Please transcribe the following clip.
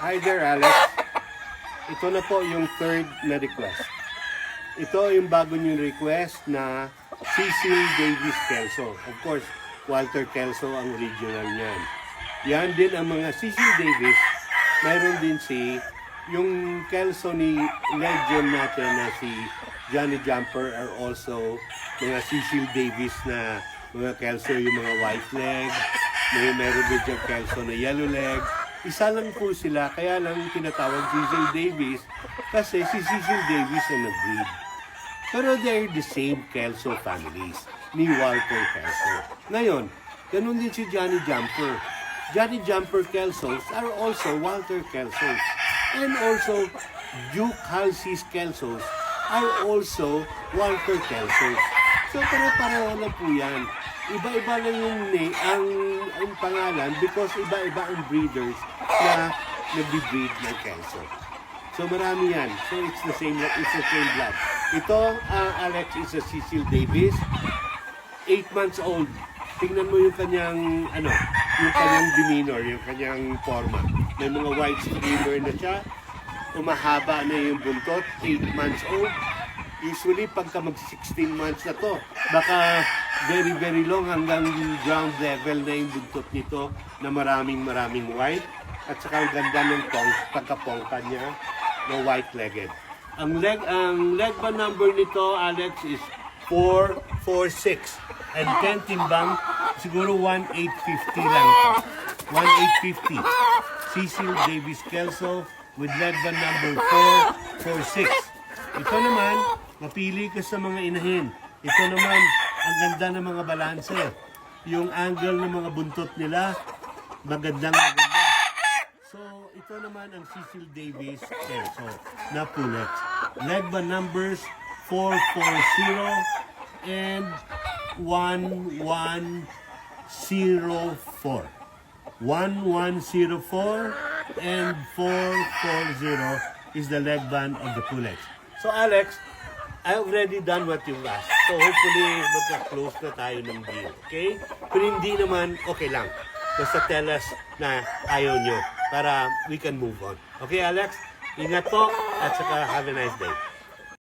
Hi there, Alex. Ito na po yung third na request. Ito yung bago niyong request na Cecil Davis Kelso. Of course, Walter Kelso ang original niyan. Yan din ang mga Cecil Davis. Mayroon din yung Kelso ni legend natin na si Johnny Jumper are also mga Cecil Davis na mga Kelso, yung mga white leg. Mayroon din yung Kelso na yellow leg. Isa lang po sila, kaya lang tinatawag Cecil Davis kasi si Cecil Davis ang nag-breed. Pero they're the same Kelso families ni Walter Kelso. Ngayon, ganun din si Johnny Jumper. Johnny Jumper Kelsos are also Walter Kelsos. And also, Duke Halsey's Kelsos are also Walter Kelsos. So, pare-pareho lang po yan. Iba-iba lang ang pangalan because iba-iba ang breeders na nag-breed ng Kelso. So, marami yan. So, it's the same blood. Ito, Alex, is a Cecil Davis. 8 months old. Tingnan mo yung kanyang, yung kanyang demeanor, yung kanyang forma. May mga white streamer na siya. Umahaba na yung buntot. 8 months old. Usually, pagka mag-16 months na to, baka very, very long hanggang ground level na yung buntot nito na maraming white. At saka ang ganda ng pagkapongka niya na white-legged. Ang leg band number nito, Alex, is 446. And 10 timbang, siguro 1,850 lang. 1,850. Cecil Davis Kelso with leg band number 446. Ito naman, mapili ka sa mga inahin. Ito naman, ang ganda ng mga balanse. Yung angle ng mga buntot nila, maganda. So, ito naman ang Cecil Davis Kelso na pullet. Leg band numbers 440 and 1104. 1104 and 440 is the leg band of the pullets. So Alex, I already done what you asked. So hopefully, magka-close na tayo ng deal. Okay? Kung hindi naman, okay lang. Basta tell us na ayaw nyo para we can move on. Okay, Alex? Ingat po at saka have a nice day.